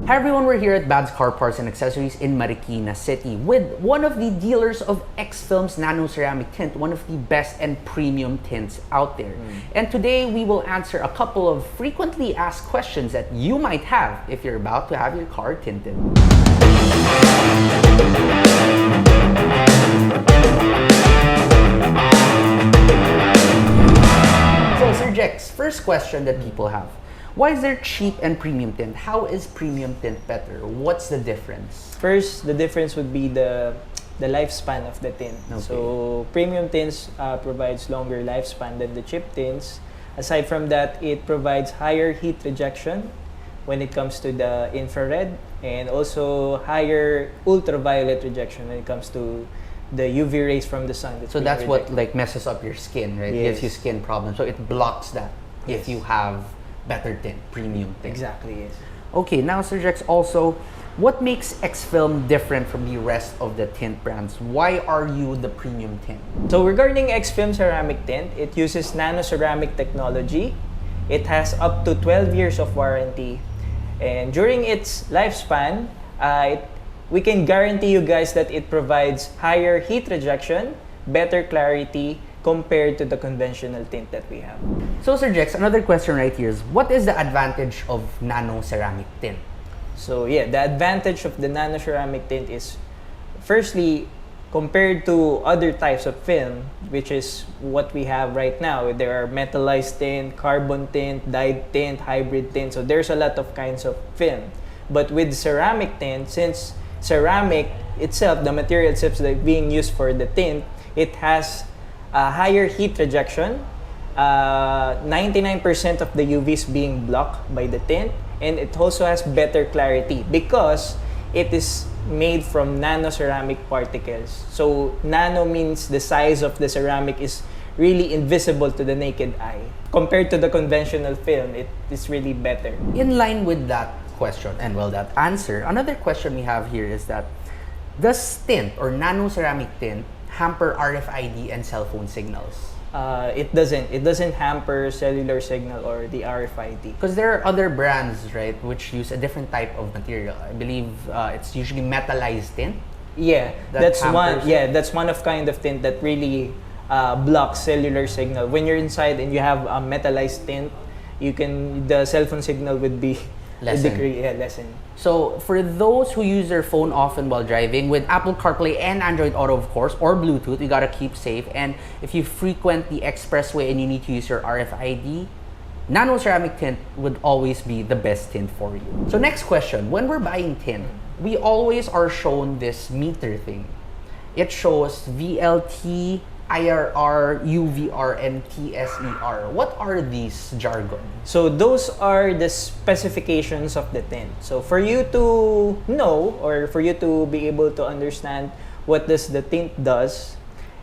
Hi everyone, we're here at Badtz Car Parts and Accessories in Marikina City with one of the dealers of XFilm's Nano Ceramic Tint, one of the best and premium tints out there. And today we will answer a couple of frequently asked questions that you might have if you're about to have your car tinted. So Sir Jex, first question that people have. Why is there cheap and premium tint? How is premium tint better? What's the difference? First, the difference would be the lifespan of the tint. Okay. So premium tints provides longer lifespan than the cheap tints. Aside from that, it provides higher heat rejection when it comes to the infrared, and also higher ultraviolet rejection when it comes to the UV rays from the sun. So that's what like messes up your skin, right? Yes. Gives you skin problems. So it blocks that if you have better tint, premium tint. Exactly, yes. Okay, now Sir Jex, also, what makes XFilm different from the rest of the tint brands? Why are you the premium tint? So regarding XFilm ceramic tint, it uses nano ceramic technology. It has up to 12 years of warranty. And during its lifespan, we can guarantee you guys that it provides higher heat rejection, better clarity, compared to the conventional tint that we have. So Sir Jex, another question right here is, what is the advantage of nano ceramic tint? So yeah, the advantage of the nano ceramic tint is, firstly, compared to other types of film, which is what we have right now, there are metallized tint, carbon tint, dyed tint, hybrid tint, so there's a lot of kinds of film. But with ceramic tint, since ceramic itself, the material itself is being used for the tint, it has higher heat rejection, 99% of the UVs being blocked by the tint, and it also has better clarity because it is made from nano ceramic particles. So nano means the size of the ceramic is really invisible to the naked eye. Compared to the conventional film, it is really better. In line with that question and well, that answer, another question we have here is that, does tint or nano ceramic tint hamper RFID and cell phone signals? It doesn't hamper cellular signal or the RFID. Because there are other brands, right, which use a different type of material. I believe it's usually metallized tint. Yeah, That hampers. that's one of kind of tint that really blocks cellular signal. When you're inside and you have a metallized tint, the cell phone signal would be lessen. So for those who use their phone often while driving, with Apple CarPlay and Android Auto, of course, or Bluetooth, you gotta keep safe. And if you frequent the expressway and you need to use your RFID, nano ceramic tint would always be the best tint for you. So next question, when we're buying tint, we always are shown this meter thing. It shows VLT, IRR, UVR, and TSER. What are these jargon? So those are the specifications of the tint. So for you to know, or for you to be able to understand what the tint does,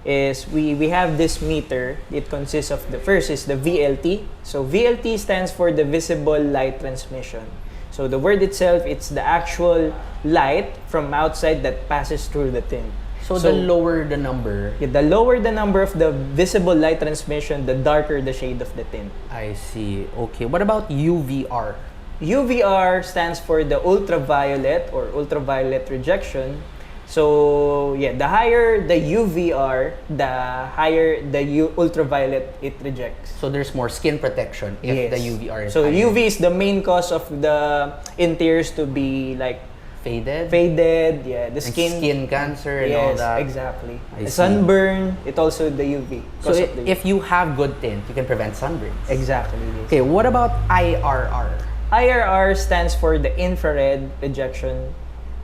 is we have this meter. It consists of, the first is the VLT. So VLT stands for the visible light transmission. So the word itself, it's the actual light from outside that passes through the tint. So the lower the number. Yeah, the lower the number of the visible light transmission, the darker the shade of the tint. I see. Okay. What about UVR? UVR stands for the ultraviolet or ultraviolet rejection. So yeah, the higher the UVR, the higher the ultraviolet it rejects. So there's more skin protection if the UVR is so higher. UV is the main cause of the interiors to be like faded, yeah, the skin cancer and all that. Exactly. I see. Sunburn, it also the UV. So if you have good tint, you can prevent sunburns. Exactly. Yes. Okay, what about IRR? IRR stands for the infrared rejection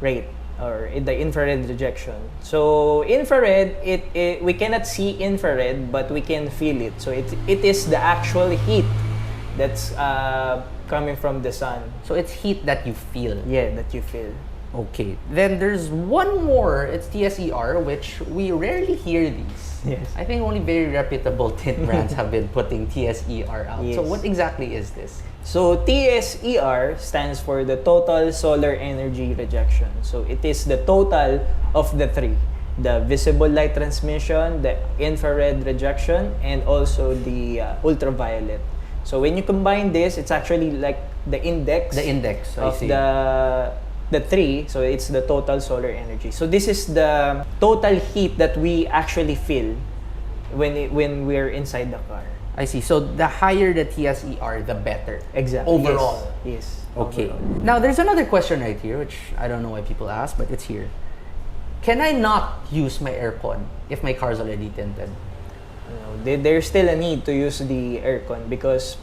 rate, or the infrared rejection. So infrared, we cannot see infrared, but we can feel it. So it is the actual heat that's coming from the sun. So it's heat that you feel. Yeah, that you feel. Okay. Then there's one more. It's TSER, which we rarely hear these. Yes. I think only very reputable tint brands have been putting TSER out. Yes. So what exactly is this? So TSER stands for the total solar energy rejection. So it is the total of the three: the visible light transmission, the infrared rejection, and also the ultraviolet. So when you combine this, it's actually like the index. The index, I of see. the three. So it's the total solar energy. So this is the total heat that we actually feel when we're inside the car. I see. So the higher the TSER, the better. Exactly. Overall. Yes. Okay. Overall. Now there's another question right here, which I don't know why people ask, but it's here. Can I not use my aircon if my car is already tinted? There's still a need to use the aircon because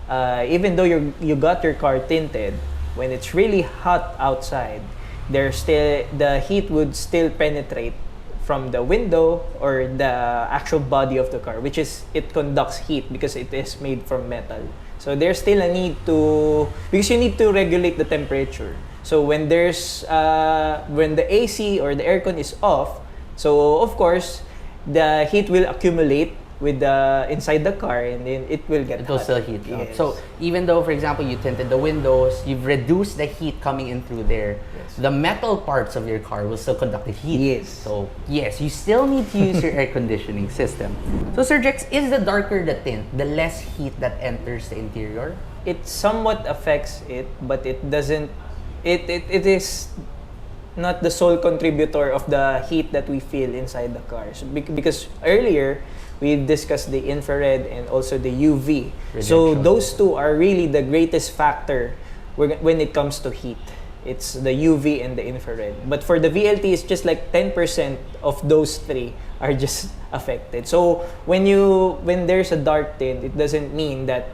even though you got your car tinted, when it's really hot outside, the heat would still penetrate from the window or the actual body of the car, which is it conducts heat because it is made from metal. So there's still a need because you need to regulate the temperature. So when the AC or the aircon is off, so of course the heat will accumulate with inside the car, and then it will get It will hot. still heat up. Yes. So even though, for example, you tinted the windows, you've reduced the heat coming in through there. Yes. The metal parts of your car will still conduct the heat. Yes. So yes, you still need to use your air conditioning system. So Sir Jex, is the darker the tint, the less heat that enters the interior? It somewhat affects it, but it doesn't. It is not the sole contributor of the heat that we feel inside the car. So because earlier we discussed the infrared and also the UV. So Rejection. those two are really the greatest factor when it comes to heat. It's the UV and the infrared. But for the VLT, it's just like 10% of those three are just affected. So when there's a dark tint, it doesn't mean that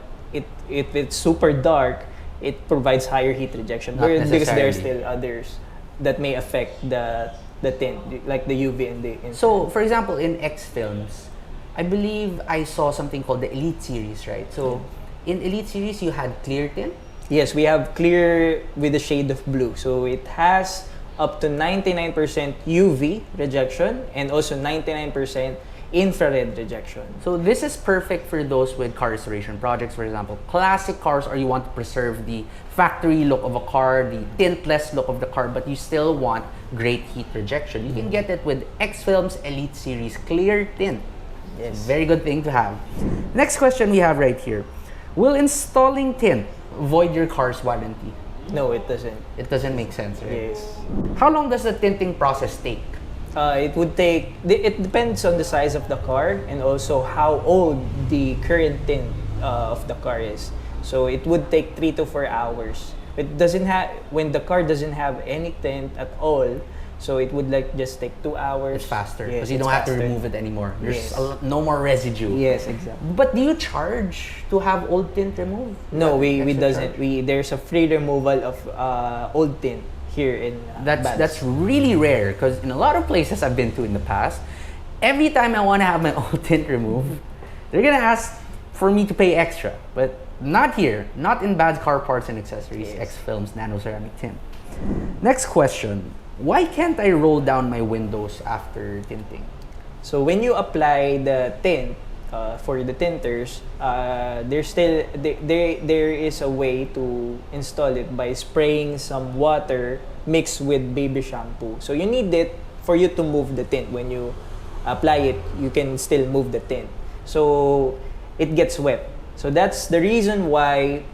if it's super dark, it provides higher heat rejection. Not Because there's necessarily. still others that may affect the tint, like the UV and the infrared. So for example, in XFilms, I believe I saw something called the Elite Series, right? So in Elite Series, you had clear tint. Yes, we have clear with a shade of blue. So it has up to 99% UV rejection and also 99% infrared rejection. So this is perfect for those with car restoration projects, for example, classic cars, or you want to preserve the factory look of a car, the tintless look of the car, but you still want great heat rejection. You can get it with XFilm's Elite Series Clear Tint. Yes. Very good thing to have. Next question we have right here. Will installing tint void your car's warranty? No, it doesn't. It doesn't make sense, right? Yes. How long does the tinting process take? It would take, it depends on the size of the car and also how old the current tint of the car is. So it would take 3 to 4 hours. It doesn't have, when the car doesn't have any tint at all, so it would like just take 2 hours. It's faster because Yes, you it's don't have to faster. remove it anymore. There's Yes. no more residue. Yes, exactly. But do you charge to have old tint removed? No, we Extra doesn't. charge? There's a free removal of old tint here in Badtz. That's really rare because in a lot of places I've been to in the past, every time I want to have my old tint removed, they're gonna ask for me to pay extra. But not here, not in Badtz Car Parts and Accessories. Yes. XFilms Nano Ceramic Tint. Next question: why can't I roll down my windows after tinting? So when you apply the tint for the tinters, there is a way to install it by spraying some water mixed with baby shampoo. So you need it for you to move the tint. When you apply it, you can still move the tint. So it gets wet. So that's the reason why,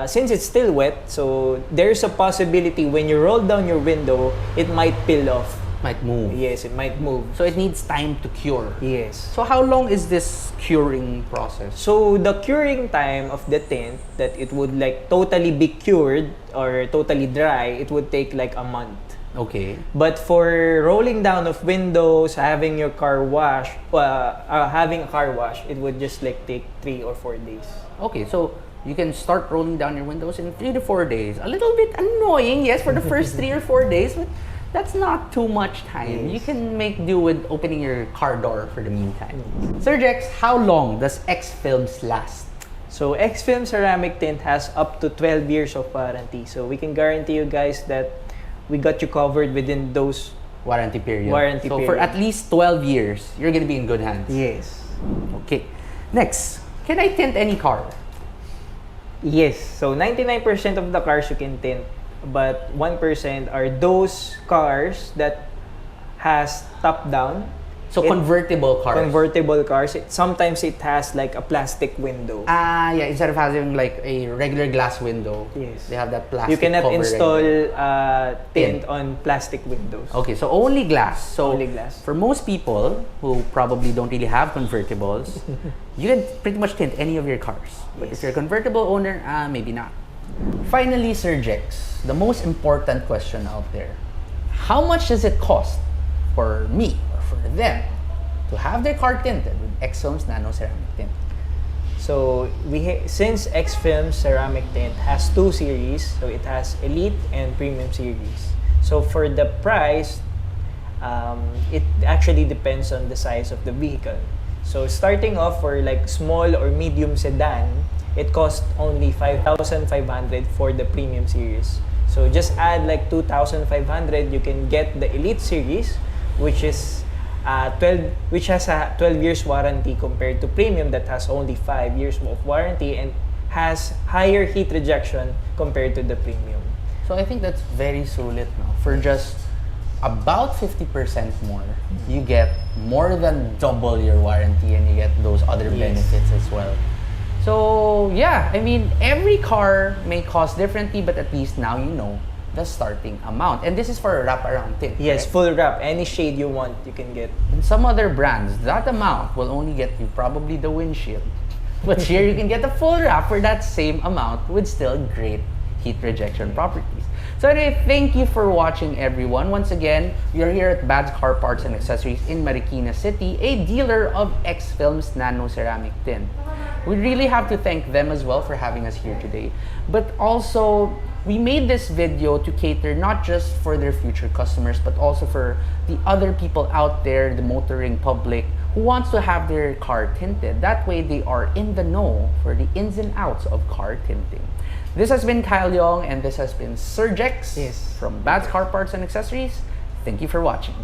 since it's still wet, so there's a possibility when you roll down your window, it might peel off. Might move. Yes, it might move. So it needs time to cure. Yes. So how long is this curing process? So the curing time of the tint, that it would like totally be cured or totally dry, it would take like a month. Okay. But for rolling down of windows, having your car wash, having a car wash, it would just like take 3 or 4 days. Okay, so you can start rolling down your windows in 3 to 4 days. A little bit annoying, yes, for the first 3 or 4 days, but that's not too much time. Yes. You can make do with opening your car door for the meantime. Sir Jex, how long does XFilms last? So XFilm ceramic tint has up to 12 years of warranty. So we can guarantee you guys that we got you covered within those. Warranty period. Warranty so for period. at least 12 years, you're gonna be in good hands. Yes. Okay. Next, can I tint any car? Yes. So 99% of the cars you can tint, but 1% are those cars that has top down So convertible cars. Convertible cars. Sometimes it has like a plastic window. Ah, yeah. Instead of having like a regular glass window, Yes. they have that plastic. You cannot cover install Tint. tint on plastic windows. Okay, so only glass. So Only glass. for most people who probably don't really have convertibles, you can pretty much tint any of your cars. But if Yes. you're a convertible owner, maybe not. Finally, Sir Jex, the most important question out there. How much does it cost for me or for them to have their car tinted with XFilm's Nano Ceramic Tint? So since XFilm Ceramic Tint has two series, so it has Elite and Premium series. So for the price, it actually depends on the size of the vehicle. So starting off for like small or medium sedan, it costs only 5,500 for the Premium series. So just add like 2,500, you can get the Elite series, which is which has a 12 years warranty compared to Premium that has only 5 years of warranty and has higher heat rejection compared to the Premium. So I think that's very solid now. For just about 50% more, you get more than double your warranty and you get those other benefits as well. So yeah, I mean, every car may cost differently, but at least now you know the starting amount. And this is for a wraparound tint. Yes, right? full wrap. Any shade you want, you can get. In some other brands, that amount will only get you probably the windshield. But here you can get the full wrap for that same amount with still great heat rejection properties. So anyway, thank you for watching, everyone. Once again, we are here at Badtz Car Parts and Accessories in Marikina City, a dealer of XFilm's Nano Ceramic Tint. We really have to thank them as well for having us here today. But also, we made this video to cater not just for their future customers, but also for the other people out there, the motoring public, who wants to have their car tinted. That way, they are in the know for the ins and outs of car tinting. This has been Kyle Liong, and this has been Sir Jex from Badtz Car Parts and Accessories. Thank you for watching.